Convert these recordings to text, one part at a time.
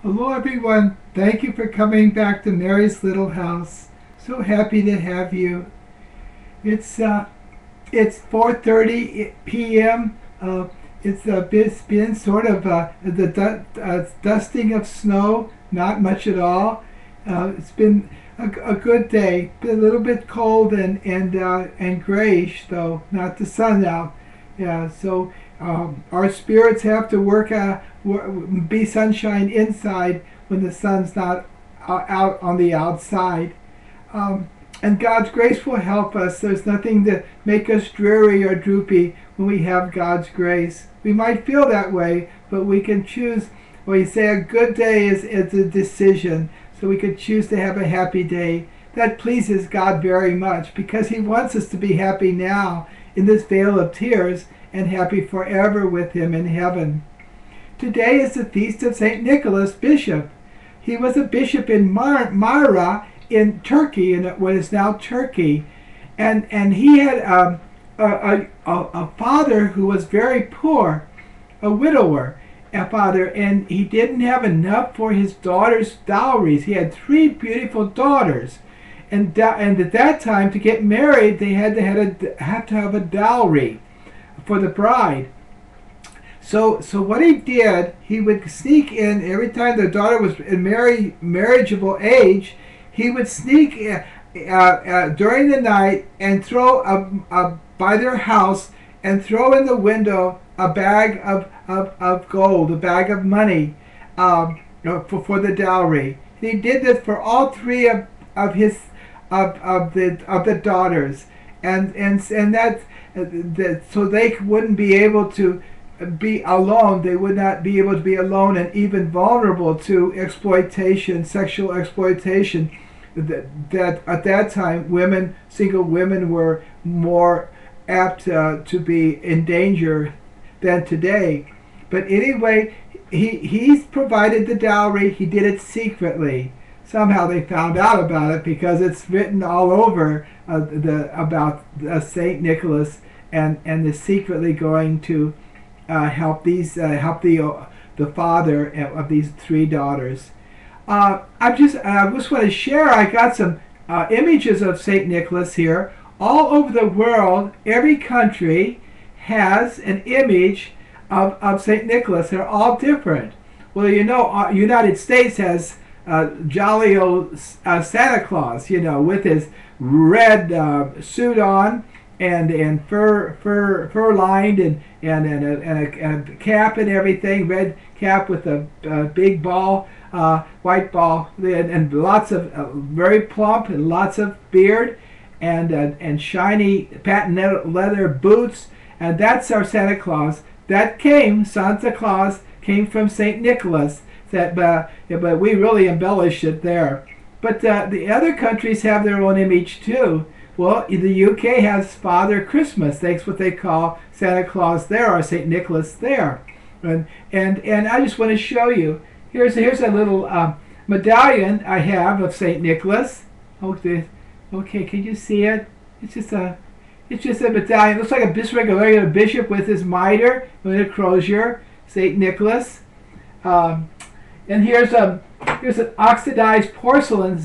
Hello everyone, thank you for coming back to Mary's Little House. So happy to have you. It's 4:30 p.m. It's been sort of dusting of snow, not much at all. It's been a good day, been a little bit cold and grayish though, not the sun out. Yeah, so our spirits have to be sunshine inside when the sun's not out on the outside. And God's grace will help us. There's nothing to make us dreary or droopy when we have God's grace. We might feel that way, but we can choose. We say a good day is a decision, so we could choose to have a happy day. That pleases God very much because He wants us to be happy now in this vale of tears and happy forever with Him in heaven. Today is the feast of St. Nicholas, Bishop. He was a bishop in Myra in Turkey, in what is now Turkey, and he had a father who was very poor, a widower, a father, and he didn't have enough for his daughter's dowries. He had 3 beautiful daughters, and at that time to get married they had to have a dowry for the bride. So what he did, he would sneak in every time the daughter was in marriageable age. He would sneak during the night and throw by their house and throw in the window a bag of gold, a bag of money for the dowry. He did this for all 3 of the daughters, and that so they wouldn't be able to be alone. They would not be able to be alone and even vulnerable to exploitation, sexual exploitation. That at that time, single women were more apt to be in danger than today. But anyway, he's provided the dowry. He did it secretly. Somehow they found out about it because it's written all over about Saint Nicholas and the secretly going to help the father of these 3 daughters. I just want to share. I got some images of Saint Nicholas here. All over the world, every country has an image of Saint Nicholas. They're all different. Well, United States has jolly old Santa Claus, with his red suit on and fur lined and a cap and everything, red cap with a big ball, white ball, and lots of very plump and lots of beard and shiny patent leather boots, and that's our Santa Claus. Santa Claus came from Saint Nicholas. But we really embellished it there. But the other countries have their own image too. Well, the UK has Father Christmas. That's what they call Santa Claus there, or Saint Nicholas there. And I just want to show you. Here's a little medallion I have of Saint Nicholas. Okay, can you see it? It's just a medallion. It looks like a regular bishop with his mitre, with a crozier. Saint Nicholas. And here's an oxidized porcelain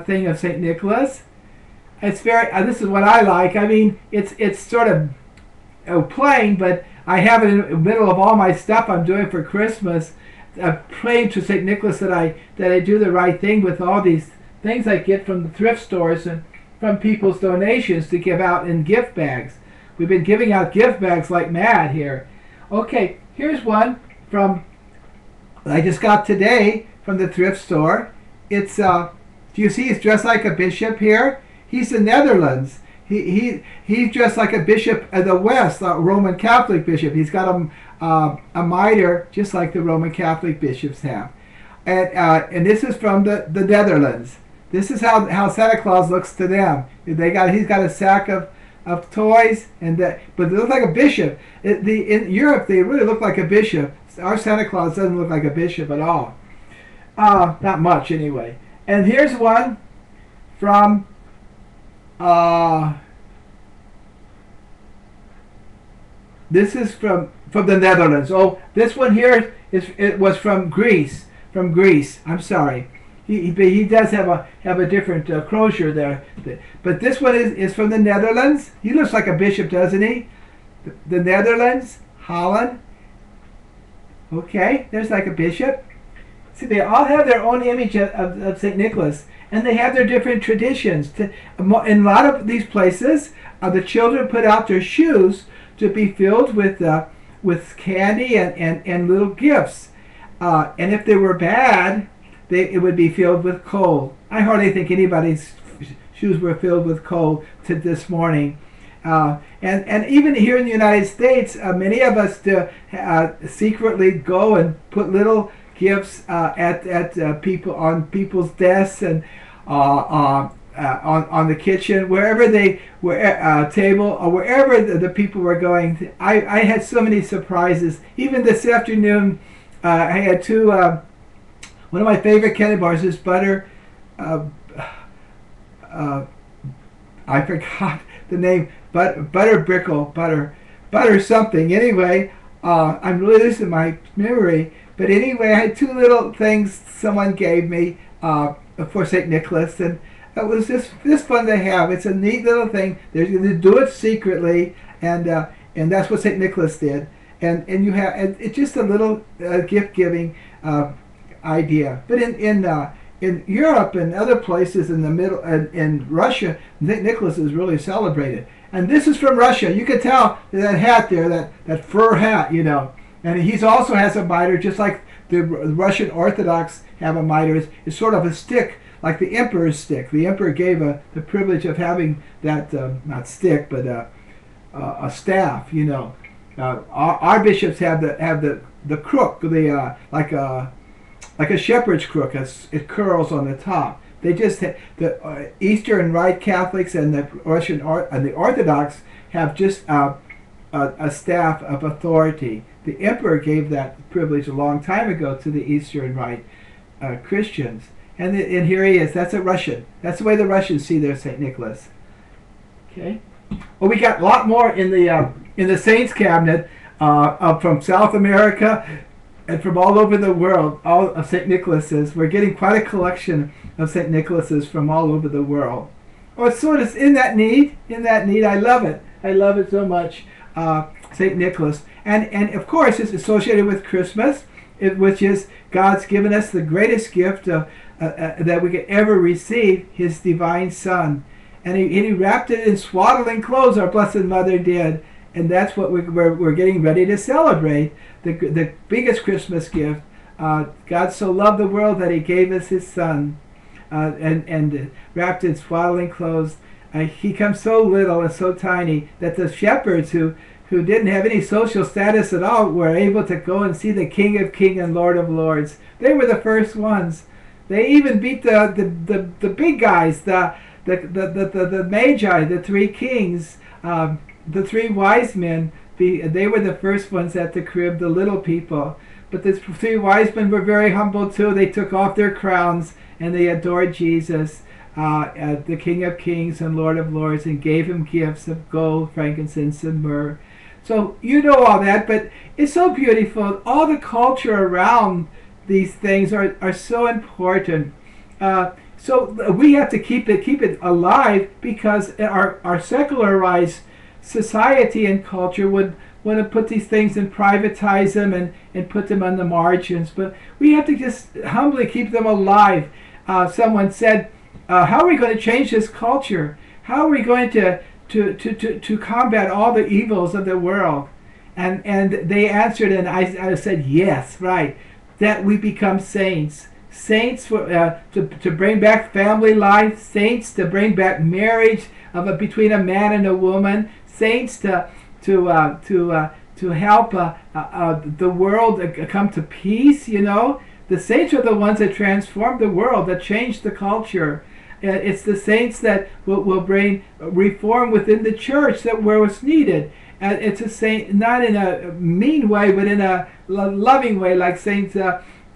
thing of Saint Nicholas. It's very. This is what I like. I mean, it's sort of plain, but I have it in the middle of all my stuff I'm doing for Christmas. Praying to Saint Nicholas that I do the right thing with all these things I get from the thrift stores and from people's donations to give out in gift bags. We've been giving out gift bags like mad here. Okay, here's one from. I just got today from the thrift store. It's do you see he's dressed like a bishop here? He's the Netherlands. He's dressed like a bishop of the West, a Roman Catholic bishop. He's got a mitre just like the Roman Catholic bishops have. And this is from the Netherlands. This is how Santa Claus looks to them. He's got a sack of toys, but they look like a bishop. In Europe, they really look like a bishop. Our Santa Claus doesn't look like a bishop at all. Not much, anyway. And here's one from this is from the Netherlands. Oh, this one here it was from Greece. from Greece. I'm sorry. He does have a different crozier there. But this one is from the Netherlands. He looks like a bishop, doesn't he? The Netherlands, Holland. Okay, there's like a bishop. See, they all have their own image of St. Nicholas. And they have their different traditions. In a lot of these places, the children put out their shoes to be filled with candy and little gifts. And if they were bad, it would be filled with coal. I hardly think anybody's shoes were filled with coal to this morning. And even here in the United States, many of us secretly go and put little gifts at people on people's desks and on the kitchen, wherever they were, table, or wherever the people were going. I had so many surprises. Even this afternoon, I had two. One of my favorite candy bars is butter. I forgot the name. Butter brickle, butter something. Anyway, I'm really losing my memory. But anyway, I had two little things someone gave me for St. Nicholas, and it was just fun to have. It's a neat little thing. They're going to do it secretly, and that's what St. Nicholas did. And you have it's just a little gift giving idea. But in Europe and other places in the middle, in Russia, St. Nicholas is really celebrated. And this is from Russia. You can tell that hat there, that fur hat, you know. And he also has a mitre, just like the Russian Orthodox have a mitre. It's sort of a stick, like the emperor's stick. The emperor gave the privilege of having that, not stick, but a staff, you know. Our bishops have the crook, like a shepherd's crook. It curls on the top. They just the Eastern Rite Catholics and the Russian and the Orthodox have just a staff of authority. The emperor gave that privilege a long time ago to the Eastern Rite Christians, and here he is. That's a Russian. That's the way the Russians see their St. Nicholas. Okay. Well, we got a lot more in the saints cabinet from South America and from all over the world. All of St. Nicholases. We're getting quite a collection of St. Nicholases from all over the world. Oh, it's sort of isn't that neat? Isn't that neat? I love it. I love it so much. St. Nicholas, and of course it's associated with Christmas, which is God's given us the greatest gift that we could ever receive, His divine Son, and he wrapped it in swaddling clothes. Our Blessed Mother did, and that's what we're getting ready to celebrate. The biggest Christmas gift. God so loved the world that He gave us His Son, and wrapped in swaddling clothes. He comes so little and so tiny that the shepherds who didn't have any social status at all were able to go and see the King of Kings and Lord of Lords. They were the first ones. They even beat the big guys, the Magi, the three kings, the three wise men. They were the first ones at the crib, the little people. But the three wise men were very humble too. They took off their crowns and they adored Jesus, the King of Kings and Lord of Lords, and gave Him gifts of gold, frankincense, and myrrh. So you know all that, but it's so beautiful. All the culture around these things are so important. So we have to keep it alive, because our secularized society and culture would want to put these things and privatize them and put them on the margins. But we have to just humbly keep them alive. Someone said, how are we going to change this culture? How are we going to combat all the evils of the world? And they answered, and I said, yes, right, that we become saints. Saints to bring back family life. Saints to bring back marriage between a man and a woman. Saints to help the world come to peace. You know, the saints are the ones that transform the world, that change the culture. It's the saints that will bring reform within the church where it's needed. It's a saint, not in a mean way, but in a loving way, like Saint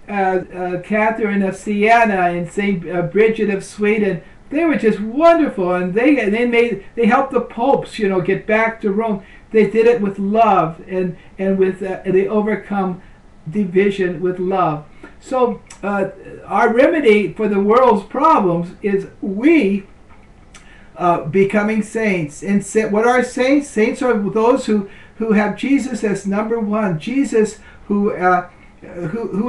Catherine of Siena and Saint Bridget of Sweden. They were just wonderful, and they helped the popes, you know, get back to Rome. They did it with love, and with they overcome division with love. So our remedy for the world's problems is we becoming saints. And what are saints? Saints are those who have Jesus as number one. Jesus who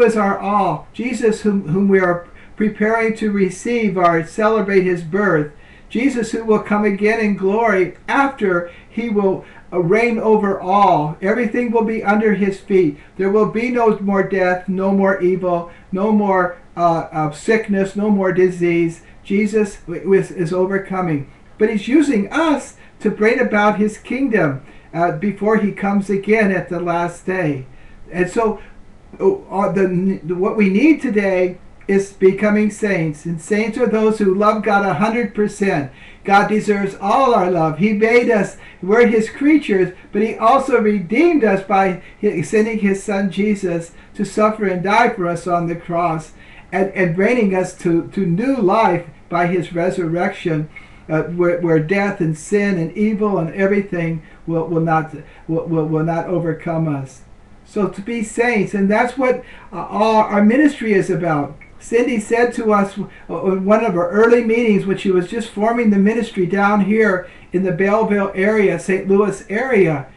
is our all. Jesus whom we are preparing to receive or celebrate his birth. Jesus who will come again in glory after he will reign over all. Everything will be under his feet. There will be no more death, no more evil, no more sickness, no more disease. Jesus is overcoming. But he's using us to bring about his kingdom before he comes again at the last day. And so what we need today is becoming saints. And saints are those who love God 100%. God deserves all our love. He made us, we're his creatures, but he also redeemed us by sending his son Jesus to suffer and die for us on the cross, and bringing us to new life by his resurrection, where death and sin and evil and everything will not overcome us. So to be saints, and that's what our ministry is about. Cindy said to us in one of our early meetings when she was just forming the ministry down here in the Belleville area, St. Louis area,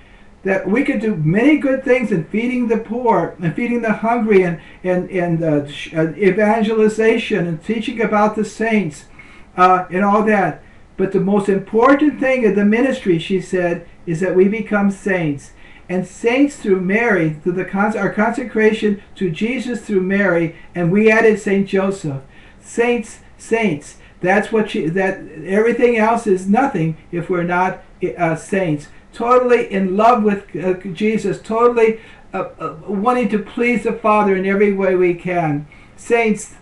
that we could do many good things in feeding the poor and feeding the hungry and evangelization and teaching about the saints and all that. But the most important thing of the ministry, she said, is that we become saints. And saints through Mary, through our consecration to Jesus through Mary, and we added Saint Joseph. Saints. That's what everything else is nothing if we're not saints. Totally in love with Jesus, totally wanting to please the Father in every way we can. Saints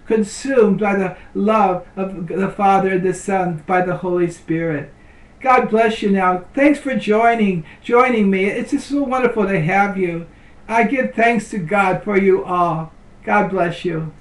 consumed by the love of the Father and the Son, by the Holy Spirit. God bless you now. Thanks for joining me. It's just so wonderful to have you. I give thanks to God for you all. God bless you.